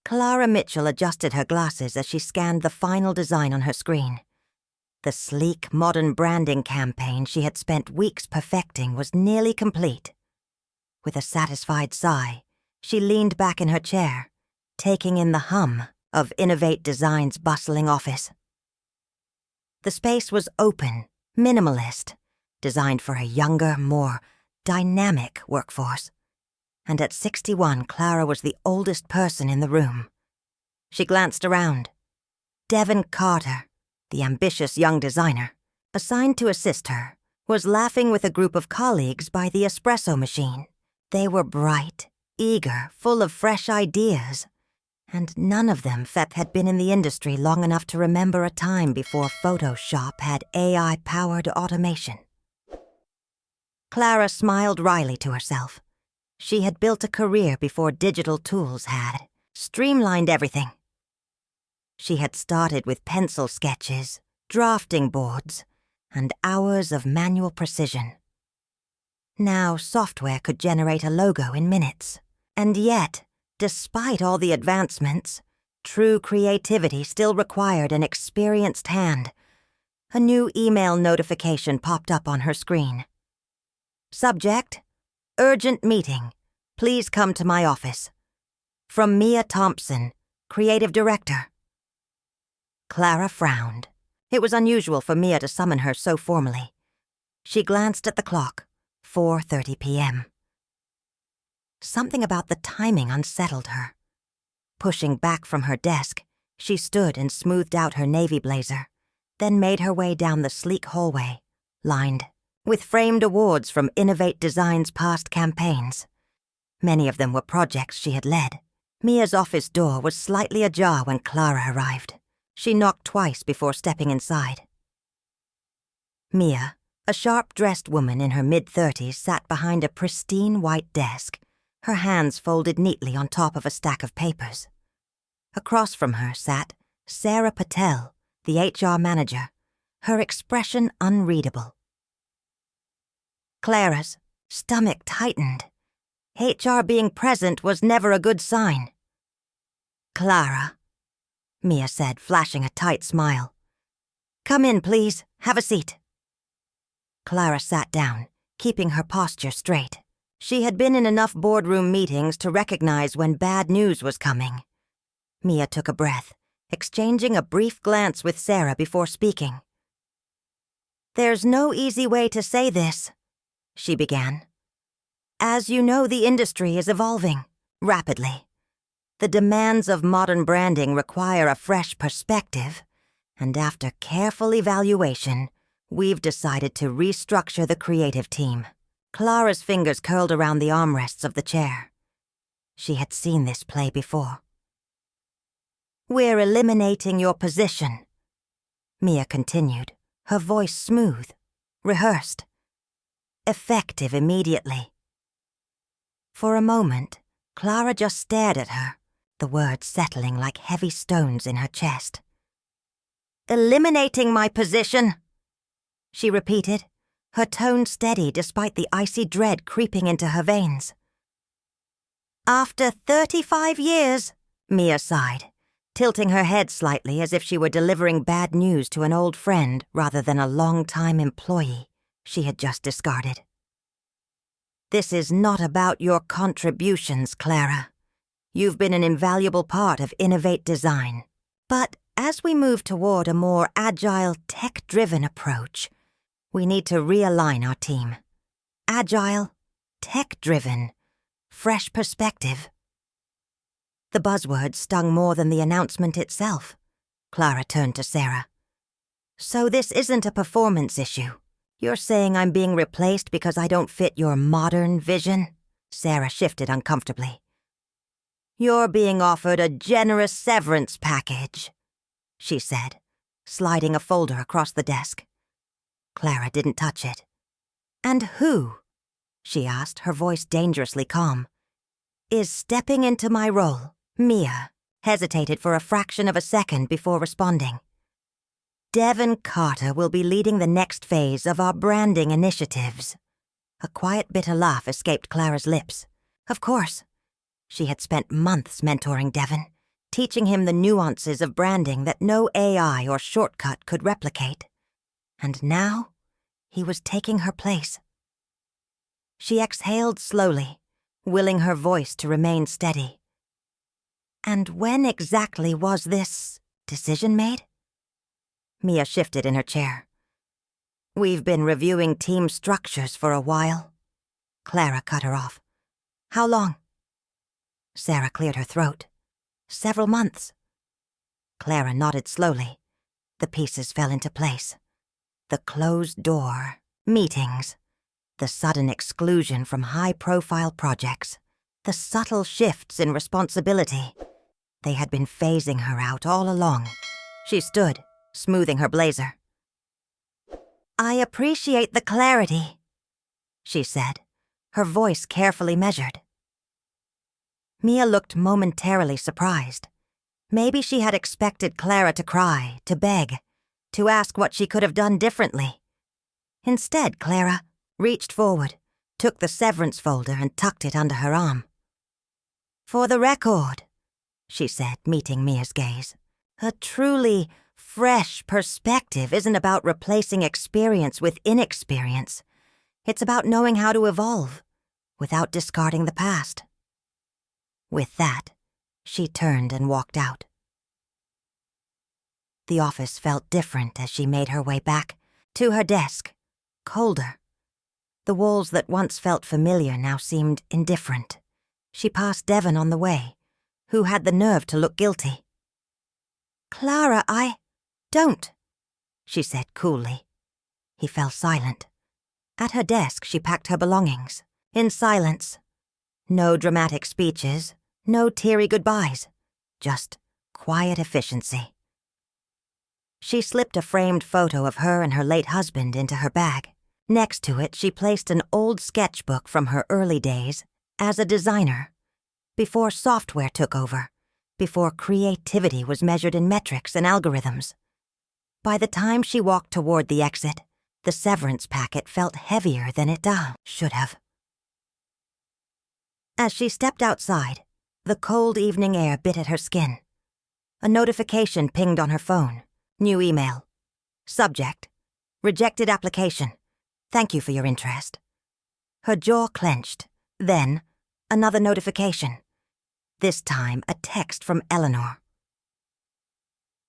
Clara Mitchell adjusted her glasses as she scanned the final design on her screen. The sleek, modern branding campaign she had spent weeks perfecting was nearly complete. With a satisfied sigh, she leaned back in her chair, taking in the hum of Innovate Design's bustling office. The space was open, minimalist, designed for a younger, more dynamic workforce. And at 61, Clara was the oldest person in the room. She glanced around. Devon Carter, the ambitious young designer, assigned to assist her, was laughing with a group of colleagues by the espresso machine. They were bright, eager, full of fresh ideas, and none of them had been in the industry long enough to remember a time before Photoshop had AI-powered automation. Clara smiled wryly to herself. She had built a career before digital tools had, streamlined everything. She had started with pencil sketches, drafting boards, and hours of manual precision. Now software could generate a logo in minutes. And yet, despite all the advancements, true creativity still required an experienced hand. A new email notification popped up on her screen. Subject: Urgent meeting. Please come to my office. From Mia Thompson, Creative Director. Clara frowned. It was unusual for Mia to summon her so formally. She glanced at the clock. 4:30 p.m. Something about the timing unsettled her. Pushing back from her desk, she stood and smoothed out her navy blazer, then made her way down the sleek hallway, lined with framed awards from Innovate Design's past campaigns. Many of them were projects she had led. Mia's office door was slightly ajar when Clara arrived. She knocked twice before stepping inside. Mia, a sharp-dressed woman in her mid-30s, sat behind a pristine white desk, her hands folded neatly on top of a stack of papers. Across from her sat Sarah Patel, the HR manager, her expression unreadable. Clara's stomach tightened. HR being present was never a good sign. "Clara," Mia said, flashing a tight smile. "Come in, please. Have a seat." Clara sat down, keeping her posture straight. She had been in enough boardroom meetings to recognize when bad news was coming. Mia took a breath, exchanging a brief glance with Sarah before speaking. "There's no easy way to say this," she began. "As you know, the industry is evolving rapidly. The demands of modern branding require a fresh perspective, and after careful evaluation, we've decided to restructure the creative team." Clara's fingers curled around the armrests of the chair. She had seen this play before. "We're eliminating your position," Mia continued, her voice smooth, rehearsed, effective immediately. For a moment, Clara just stared at her, the words settling like heavy stones in her chest. "Eliminating my position," she repeated, her tone steady despite the icy dread creeping into her veins. "After 35 years, Mia sighed, tilting her head slightly as if she were delivering bad news to an old friend rather than a long-time employee she had just discarded. "This is not about your contributions, Clara. You've been an invaluable part of Innovate Design. But as we move toward a more agile, tech-driven approach, we need to realign our team. Agile, tech-driven, fresh perspective." The buzzword stung more than the announcement itself. Clara turned to Sarah. "So this isn't a performance issue. You're saying I'm being replaced because I don't fit your modern vision?" Sarah shifted uncomfortably. "You're being offered a generous severance package," she said, sliding a folder across the desk. Clara didn't touch it. "And who," she asked, her voice dangerously calm, "is stepping into my role?" Mia hesitated for a fraction of a second before responding. "Devon Carter will be leading the next phase of our branding initiatives." A quiet, bitter laugh escaped Clara's lips. Of course. She had spent months mentoring Devon, teaching him the nuances of branding that no AI or shortcut could replicate. And now, he was taking her place. She exhaled slowly, willing her voice to remain steady. And when exactly was this decision made? Mia shifted in her chair. We've been reviewing team structures for a while. Clara cut her off. How long? Sarah cleared her throat. Several months. Clara nodded slowly. The pieces fell into place. The closed door, meetings, the sudden exclusion from high-profile projects, the subtle shifts in responsibility. They had been phasing her out all along. She stood, smoothing her blazer. I appreciate the clarity, she said, her voice carefully measured. Mia looked momentarily surprised. Maybe she had expected Clara to cry, to beg, to ask what she could have done differently. Instead, Clara reached forward, took the severance folder and tucked it under her arm. For the record, she said, meeting Mia's gaze, a truly fresh perspective isn't about replacing experience with inexperience. It's about knowing how to evolve without discarding the past. With that, she turned and walked out. The office felt different as she made her way back to her desk, colder. The walls that once felt familiar now seemed indifferent. She passed Devon on the way, who had the nerve to look guilty. Clara, Don't, she said coolly. He fell silent. At her desk, she packed her belongings, in silence. No dramatic speeches, no teary goodbyes, just quiet efficiency. She slipped a framed photo of her and her late husband into her bag. Next to it, she placed an old sketchbook from her early days as a designer, before software took over, before creativity was measured in metrics and algorithms. By the time she walked toward the exit, the severance packet felt heavier than it should have. As she stepped outside, the cold evening air bit at her skin. A notification pinged on her phone. New email. Subject: rejected application. Thank you for your interest. Her jaw clenched. Then, another notification. This time, a text from Eleanor.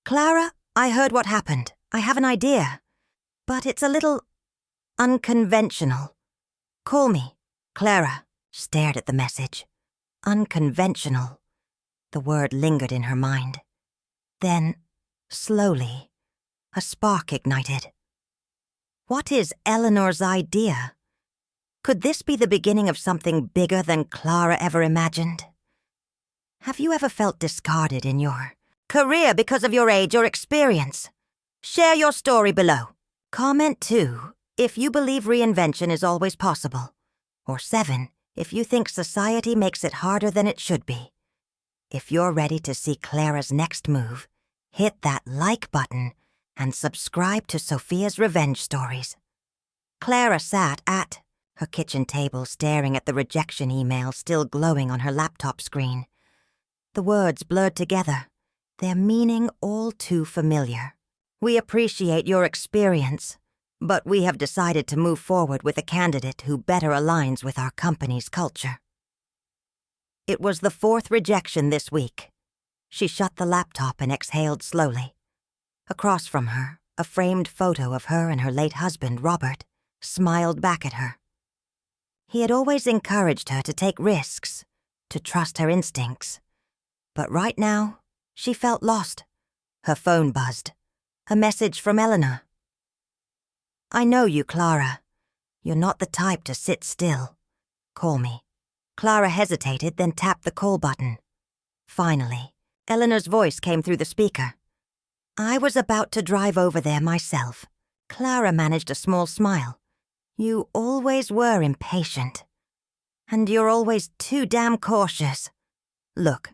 Clara, I heard what happened. I have an idea. But it's a little unconventional. Call me. Clara stared at the message. Unconventional. The word lingered in her mind. Then, slowly, a spark ignited. What is Eleanor's idea? Could this be the beginning of something bigger than Clara ever imagined? Have you ever felt discarded in your career because of your age or experience? Share your story below. Comment 2 if you believe reinvention is always possible. Or 7 if you think society makes it harder than it should be. If you're ready to see Clara's next move, hit that like button and subscribe to Sophia's revenge stories. Clara sat at her kitchen table staring at the rejection email still glowing on her laptop screen. The words blurred together, their meaning all too familiar. We appreciate your experience, but we have decided to move forward with a candidate who better aligns with our company's culture. It was the 4th rejection this week. She shut the laptop and exhaled slowly. Across from her, a framed photo of her and her late husband, Robert, smiled back at her. He had always encouraged her to take risks, to trust her instincts. But right now, she felt lost. Her phone buzzed. A message from Eleanor. I know you, Clara. You're not the type to sit still. Call me. Clara hesitated, then tapped the call button. Finally, Eleanor's voice came through the speaker. I was about to drive over there myself. Clara managed a small smile. You always were impatient. And you're always too damn cautious. Look,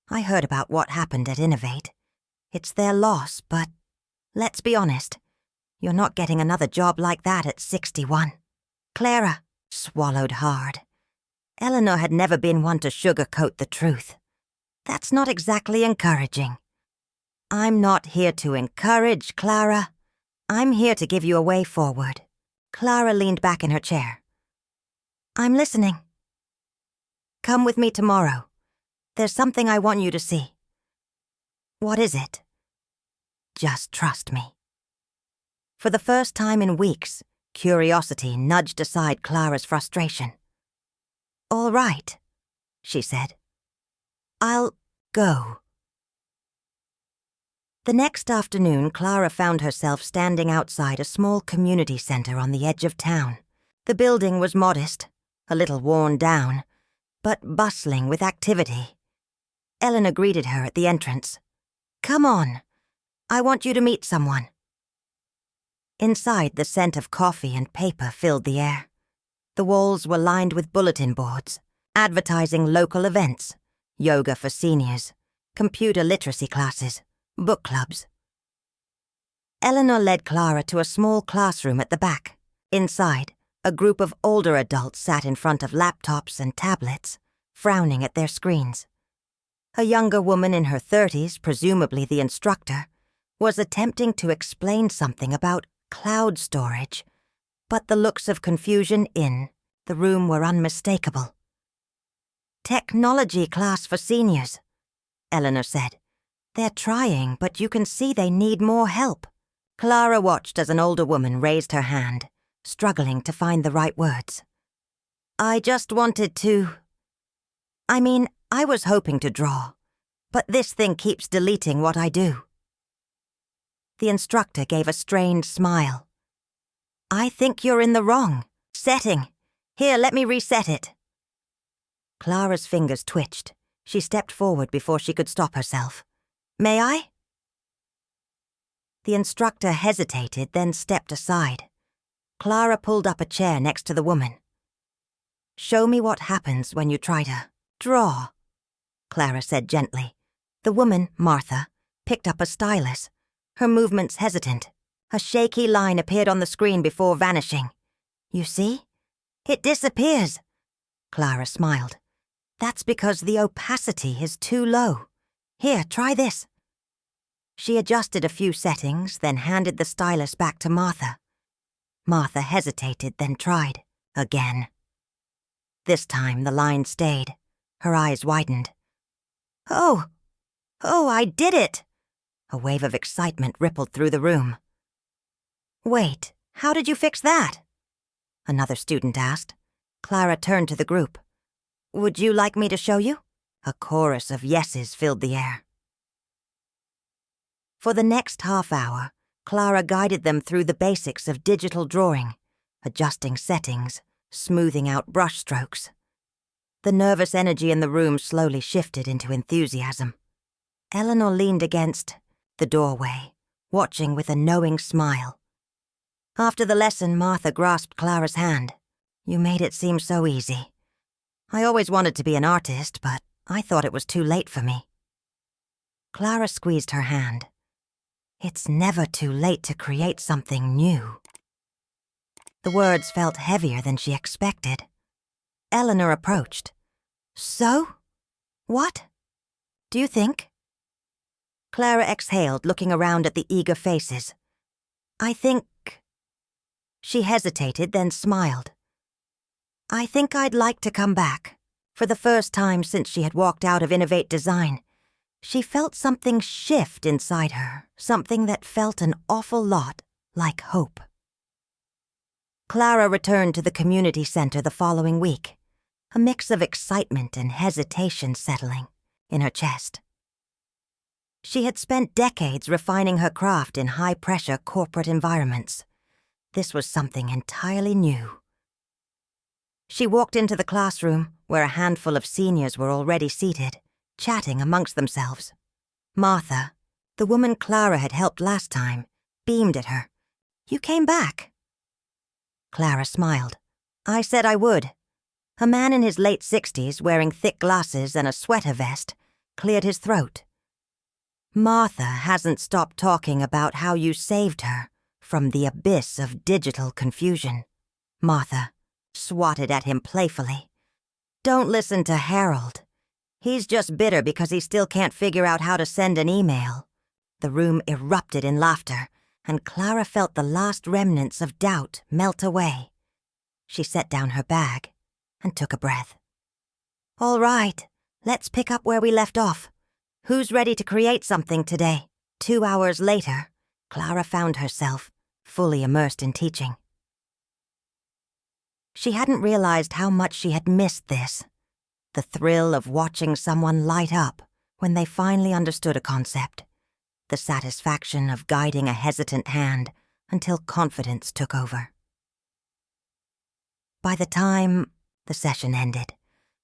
I heard about what happened at Innovate. It's their loss, but let's be honest. You're not getting another job like that at 61. Clara swallowed hard. Eleanor had never been one to sugarcoat the truth. That's not exactly encouraging. I'm not here to encourage, Clara. I'm here to give you a way forward. Clara leaned back in her chair. I'm listening. Come with me tomorrow. There's something I want you to see. What is it? Just trust me. For the first time in weeks, curiosity nudged aside Clara's frustration. All right, she said. I'll go. The next afternoon, Clara found herself standing outside a small community center on the edge of town. The building was modest, a little worn down, but bustling with activity. Eleanor greeted her at the entrance. Come on. I want you to meet someone. Inside, the scent of coffee and paper filled the air. The walls were lined with bulletin boards, advertising local events, yoga for seniors, computer literacy classes, book clubs. Eleanor led Clara to a small classroom at the back. Inside, a group of older adults sat in front of laptops and tablets, frowning at their screens. A younger woman in her 30s, presumably the instructor, was attempting to explain something about cloud storage, but the looks of confusion in the room were unmistakable. Technology class for seniors, Eleanor said. They're trying, but you can see they need more help. Clara watched as an older woman raised her hand, struggling to find the right words. I just wanted to... I was hoping to draw, but this thing keeps deleting what I do. The instructor gave a strained smile. I think you're in the wrong setting. Here, let me reset it. Clara's fingers twitched. She stepped forward before she could stop herself. May I? The instructor hesitated, then stepped aside. Clara pulled up a chair next to the woman. Show me what happens when you try to draw, Clara said gently. The woman, Martha, picked up a stylus, her movements hesitant. A shaky line appeared on the screen before vanishing. You see? It disappears. Clara smiled. That's because the opacity is too low. Here, try this. She adjusted a few settings, then handed the stylus back to Martha. Martha hesitated, then tried. Again. This time the line stayed. Her eyes widened. Oh, I did it! A wave of excitement rippled through the room. Wait, how did you fix that? Another student asked. Clara turned to the group. Would you like me to show you? A chorus of yeses filled the air. For the next half hour, Clara guided them through the basics of digital drawing, adjusting settings, smoothing out brush strokes. The nervous energy in the room slowly shifted into enthusiasm. Eleanor leaned against the doorway, watching with a knowing smile. After the lesson, Martha grasped Clara's hand. You made it seem so easy. I always wanted to be an artist, but I thought it was too late for me. Clara squeezed her hand. It's never too late to create something new. The words felt heavier than she expected. Eleanor approached. So? What? Do you think? Clara exhaled, looking around at the eager faces. I think... She hesitated, then smiled. I think I'd like to come back. For the first time since she had walked out of Innovate Design, she felt something shift inside her, something that felt an awful lot like hope. Clara returned to the community center the following week, a mix of excitement and hesitation settling in her chest. She had spent decades refining her craft in high-pressure corporate environments. This was something entirely new. She walked into the classroom, where a handful of seniors were already seated, chatting amongst themselves. Martha, the woman Clara had helped last time, beamed at her. You came back. Clara smiled. I said I would. A man in his late 60s, wearing thick glasses and a sweater vest, cleared his throat. Martha hasn't stopped talking about how you saved her from the abyss of digital confusion. Martha swatted at him playfully. Don't listen to Harold. He's just bitter because he still can't figure out how to send an email. The room erupted in laughter, and Clara felt the last remnants of doubt melt away. She set down her bag and took a breath. All right, let's pick up where we left off. Who's ready to create something today? 2 hours later, Clara found herself fully immersed in teaching. She hadn't realized how much she had missed this. The thrill of watching someone light up when they finally understood a concept. The satisfaction of guiding a hesitant hand until confidence took over. By the time the session ended,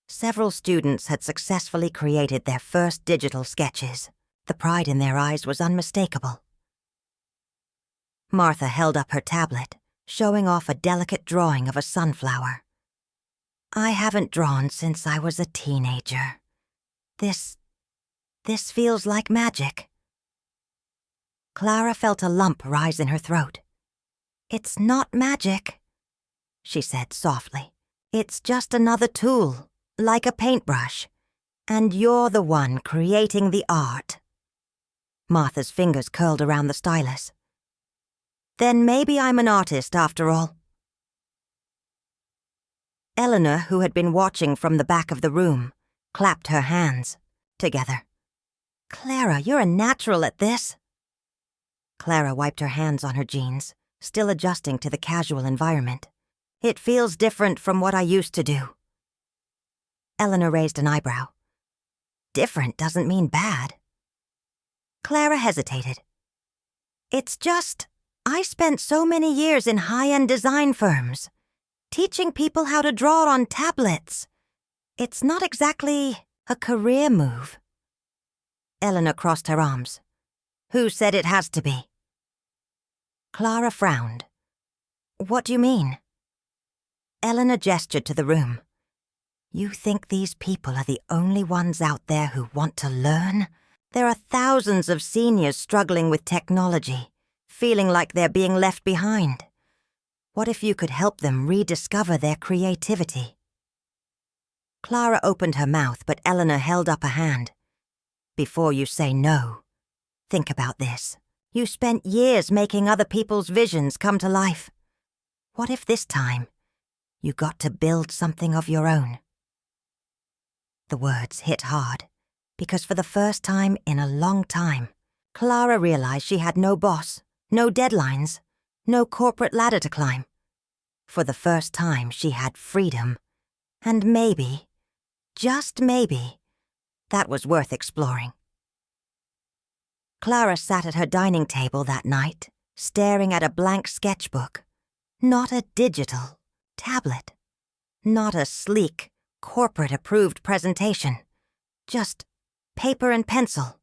several students had successfully created their first digital sketches. The pride in their eyes was unmistakable. Martha held up her tablet, showing off a delicate drawing of a sunflower. I haven't drawn since I was a teenager. This feels like magic. Clara felt a lump rise in her throat. It's not magic, she said softly. It's just another tool, like a paintbrush. And you're the one creating the art. Martha's fingers curled around the stylus. Then maybe I'm an artist after all. Eleanor, who had been watching from the back of the room, clapped her hands together. Clara, you're a natural at this. Clara wiped her hands on her jeans, still adjusting to the casual environment. It feels different from what I used to do. Eleanor raised an eyebrow. Different doesn't mean bad. Clara hesitated. It's just, I spent so many years in high-end design firms, teaching people how to draw on tablets. It's not exactly a career move. Eleanor crossed her arms. Who said it has to be? Clara frowned. What do you mean? Eleanor gestured to the room. You think these people are the only ones out there who want to learn? There are thousands of seniors struggling with technology, feeling like they're being left behind. What if you could help them rediscover their creativity? Clara opened her mouth, but Eleanor held up a hand. Before you say no, think about this. You spent years making other people's visions come to life. What if this time you got to build something of your own? The words hit hard, because for the first time in a long time, Clara realized she had no boss, no deadlines, no corporate ladder to climb. For the first time, she had freedom. And maybe, just maybe, that was worth exploring. Clara sat at her dining table that night, staring at a blank sketchbook. Not a digital tablet. Not a sleek, corporate-approved presentation. Just paper and pencil.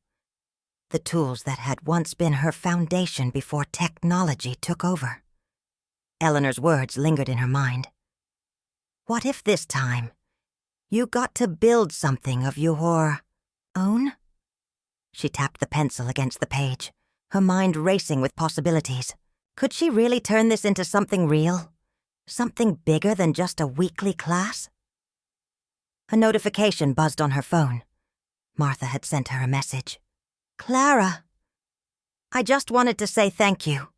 The tools that had once been her foundation before technology took over. Eleanor's words lingered in her mind. What if this time you got to build something of your own? She tapped the pencil against the page, her mind racing with possibilities. Could she really turn this into something real? Something bigger than just a weekly class? A notification buzzed on her phone. Martha had sent her a message. Clara, I just wanted to say thank you.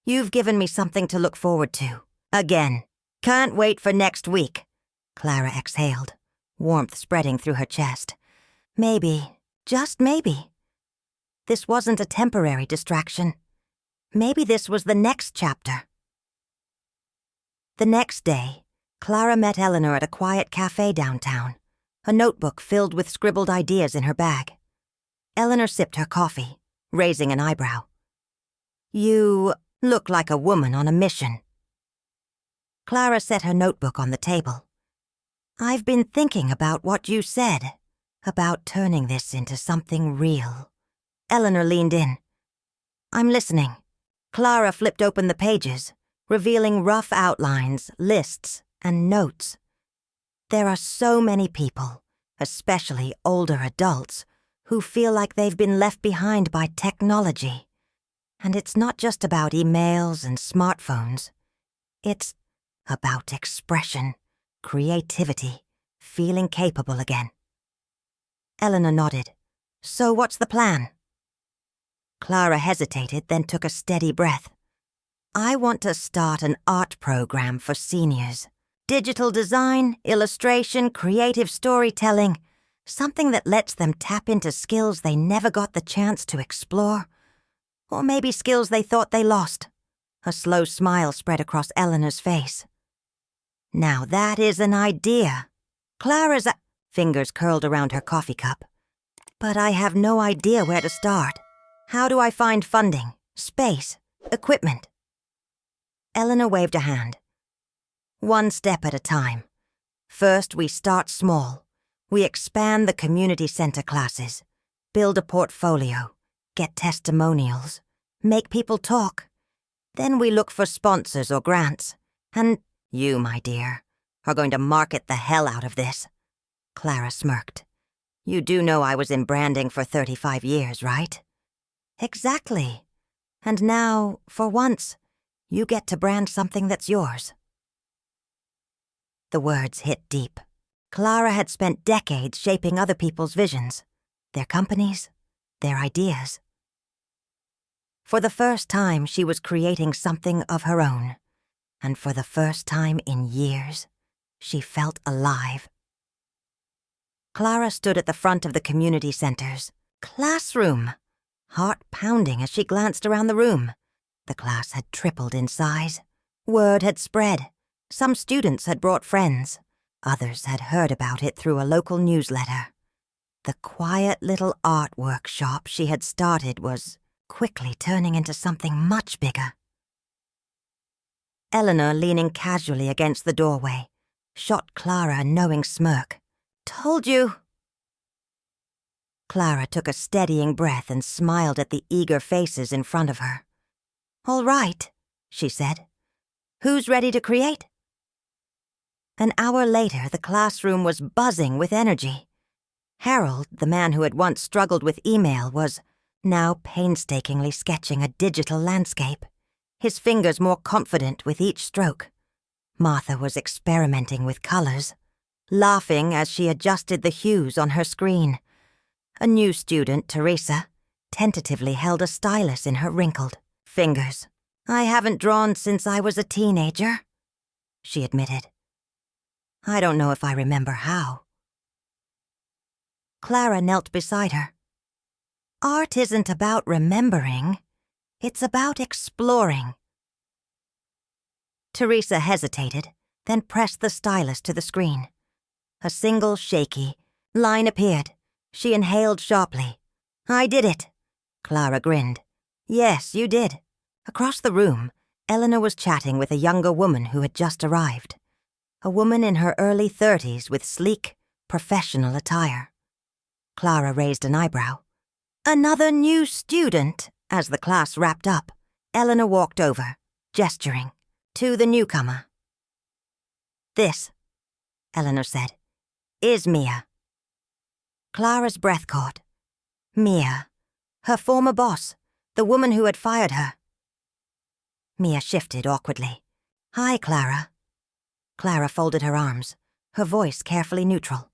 You've given me something to look forward to. Again. Can't wait for next week. Clara exhaled, warmth spreading through her chest. Maybe, just maybe, this wasn't a temporary distraction. Maybe this was the next chapter. The next day, Clara met Eleanor at a quiet cafe downtown, a notebook filled with scribbled ideas in her bag. Eleanor sipped her coffee, raising an eyebrow. You look like a woman on a mission. Clara set her notebook on the table. I've been thinking about what you said, about turning this into something real. Eleanor leaned in. I'm listening. Clara flipped open the pages, revealing rough outlines, lists, and notes. There are so many people, especially older adults, who feel like they've been left behind by technology. And it's not just about emails and smartphones. It's about expression, creativity, feeling capable again. Eleanor nodded. So what's the plan? Clara hesitated, then took a steady breath. I want to start an art program for seniors. Digital design, illustration, creative storytelling. Something that lets them tap into skills they never got the chance to explore. Or maybe skills they thought they lost. A slow smile spread across Eleanor's face. Now that is an idea. Clara's fingers curled around her coffee cup. But I have no idea where to start. How do I find funding, space, equipment? Eleanor waved a hand. One step at a time. First, we start small. We expand the community center classes, build a portfolio, get testimonials, make people talk. Then we look for sponsors or grants. And you, my dear, are going to market the hell out of this. Clara smirked. You do know I was in branding for 35 years, right? Exactly. And now, for once, you get to brand something that's yours. The words hit deep. Clara had spent decades shaping other people's visions, their companies, their ideas. For the first time, she was creating something of her own. And for the first time in years, she felt alive. Clara stood at the front of the community center's classroom, heart pounding as she glanced around the room. The class had tripled in size. Word had spread. Some students had brought friends. Others had heard about it through a local newsletter. The quiet little art workshop she had started was quickly turning into something much bigger. Eleanor, leaning casually against the doorway, shot Clara a knowing smirk. Told you. Clara took a steadying breath and smiled at the eager faces in front of her. All right, she said. Who's ready to create? An hour later, the classroom was buzzing with energy. Harold, the man who had once struggled with email, was now painstakingly sketching a digital landscape, his fingers more confident with each stroke. Martha was experimenting with colors, laughing as she adjusted the hues on her screen. A new student, Teresa, tentatively held a stylus in her wrinkled fingers. I haven't drawn since I was a teenager, she admitted. I don't know if I remember how. Clara knelt beside her. Art isn't about remembering. It's about exploring. Teresa hesitated, then pressed the stylus to the screen. A single shaky line appeared. She inhaled sharply. I did it. Clara grinned. Yes, you did. Across the room, Eleanor was chatting with a younger woman who had just arrived. A woman in her early 30s with sleek, professional attire. Clara raised an eyebrow. Another new student. As the class wrapped up, Eleanor walked over, gesturing, to the newcomer. This, Eleanor said, is Mia. Clara's breath caught. Mia, her former boss, the woman who had fired her. Mia shifted awkwardly. Hi, Clara. Clara folded her arms, her voice carefully neutral.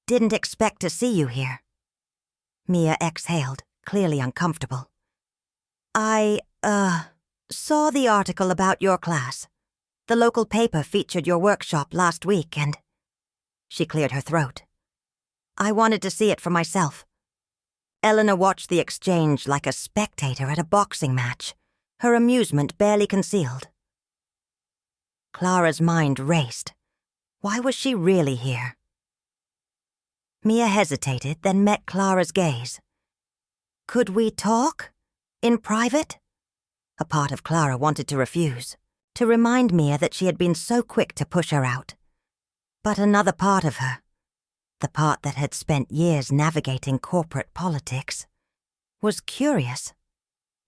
Didn't expect to see you here. Mia exhaled, clearly uncomfortable. I, saw the article about your class. The local paper featured your workshop last week and... She cleared her throat. I wanted to see it for myself. Eleanor watched the exchange like a spectator at a boxing match, her amusement barely concealed. Clara's mind raced. Why was she really here? Mia hesitated, then met Clara's gaze. Could we talk? In private? A part of Clara wanted to refuse, to remind Mia that she had been so quick to push her out. But another part of her, the part that had spent years navigating corporate politics, was curious.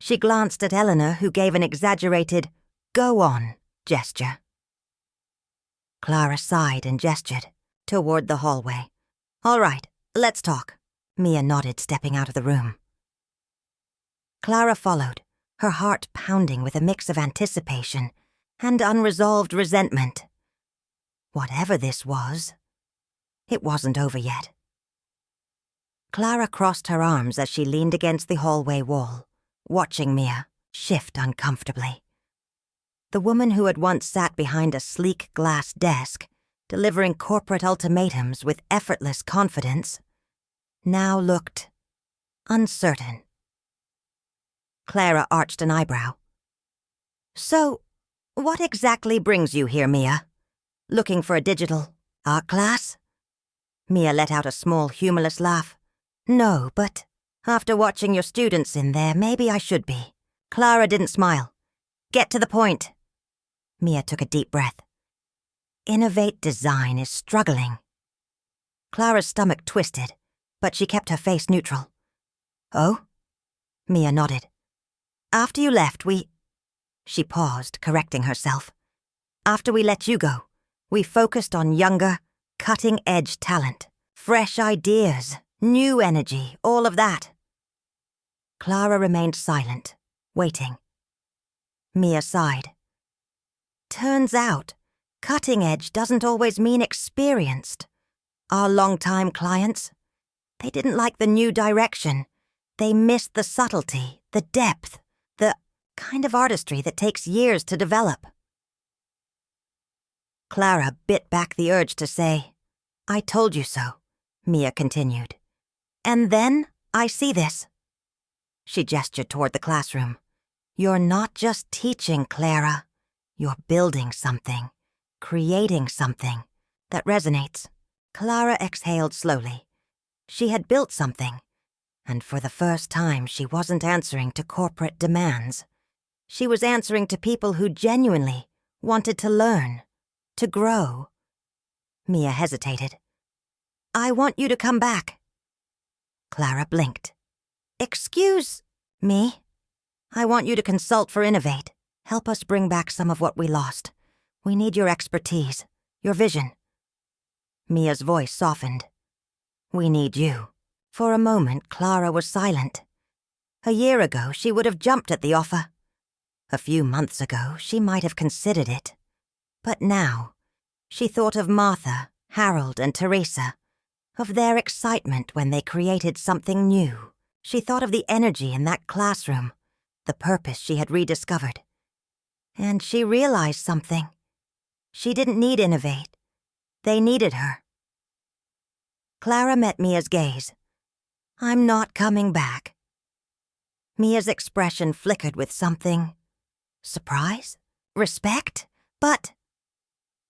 She glanced at Eleanor, who gave an exaggerated, go on gesture. Clara sighed and gestured, toward the hallway. All right, let's talk. Mia nodded, stepping out of the room. Clara followed, her heart pounding with a mix of anticipation and unresolved resentment. Whatever this was, it wasn't over yet. Clara crossed her arms as she leaned against the hallway wall, watching Mia shift uncomfortably. The woman who had once sat behind a sleek glass desk, delivering corporate ultimatums with effortless confidence, now looked uncertain. Clara arched an eyebrow. "So, what exactly brings you here, Mia? Looking for a digital art class?" Mia let out a small, humorless laugh. "No, but after watching your students in there, maybe I should be." Clara didn't smile. "Get to the point." Mia took a deep breath. "Innovate Design is struggling." Clara's stomach twisted, but she kept her face neutral. "Oh?" Mia nodded. "After you left, She paused, correcting herself. "After we let you go, we focused on younger, cutting-edge talent, fresh ideas, new energy, all of that." Clara remained silent, waiting. Mia sighed. "Turns out, cutting edge doesn't always mean experienced. Our long-time clients, they didn't like the new direction. They missed the subtlety, the depth, the kind of artistry that takes years to develop." Clara bit back the urge to say, "I told you so," Mia continued. "And then I see this." She gestured toward the classroom. "You're not just teaching, Clara. You're building something, creating something that resonates." Clara exhaled slowly. She had built something, and for the first time she wasn't answering to corporate demands. She was answering to people who genuinely wanted to learn, to grow. Mia hesitated. "I want you to come back." Clara blinked. "Excuse me? I want you to consult for Innovate. Help us bring back some of what we lost. We need your expertise, your vision." Mia's voice softened. "We need you." For a moment, Clara was silent. A year ago, she would have jumped at the offer. A few months ago, she might have considered it. But now, she thought of Martha, Harold, and Teresa, of their excitement when they created something new. She thought of the energy in that classroom, the purpose she had rediscovered. And she realized something. She didn't need Innovate. They needed her. Clara met Mia's gaze. "I'm not coming back." Mia's expression flickered with something. Surprise? Respect? "But,"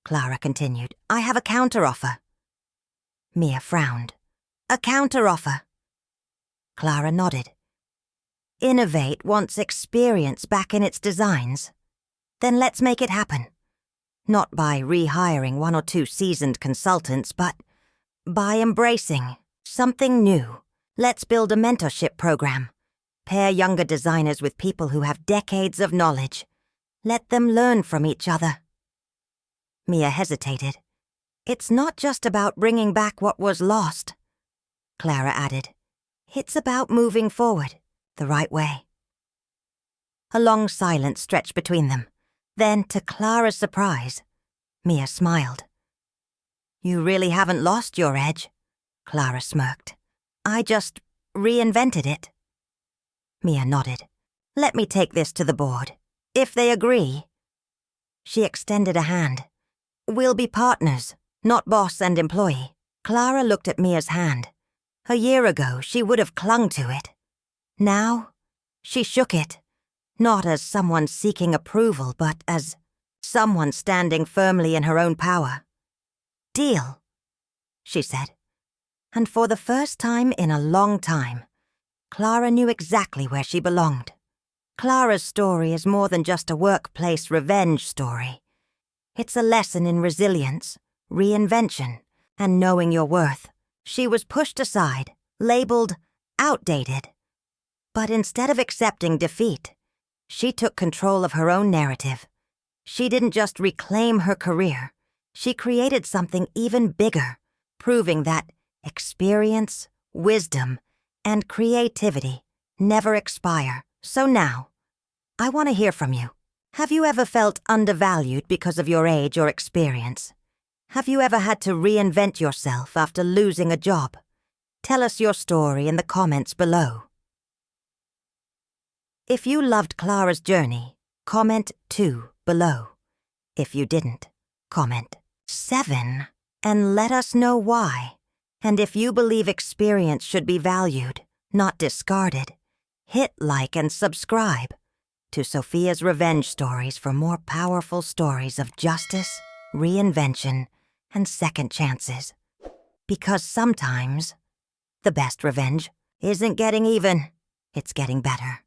Clara continued, "I have a counteroffer." Mia frowned. "A counteroffer?" Clara nodded. "Innovate wants experience back in its designs. Then let's make it happen. Not by rehiring one or two seasoned consultants, but by embracing something new. Let's build a mentorship program. Pair younger designers with people who have decades of knowledge. Let them learn from each other." Mia hesitated. "It's not just about bringing back what was lost," Clara added. "It's about moving forward the right way." A long silence stretched between them. Then, to Clara's surprise, Mia smiled. "You really haven't lost your edge," Clara smirked. "I just reinvented it." Mia nodded. "Let me take this to the board. If they agree." She extended a hand. "We'll be partners, not boss and employee." Clara looked at Mia's hand. A year ago, she would have clung to it. Now, she shook it, not as someone seeking approval, but as someone standing firmly in her own power. "Deal," she said. And for the first time in a long time, Clara knew exactly where she belonged. Clara's story is more than just a workplace revenge story. It's a lesson in resilience, reinvention, and knowing your worth. She was pushed aside, labeled outdated. But instead of accepting defeat, she took control of her own narrative. She didn't just reclaim her career, she created something even bigger, proving that experience, wisdom, and creativity never expire. So now, I want to hear from you. Have you ever felt undervalued because of your age or experience? Have you ever had to reinvent yourself after losing a job? Tell us your story in the comments below. If you loved Clara's journey, comment 2 below. If you didn't, comment 7 and let us know why. And if you believe experience should be valued, not discarded, hit like and subscribe to Sophia's Revenge Stories for more powerful stories of justice, reinvention, and second chances. Because sometimes, the best revenge isn't getting even, it's getting better.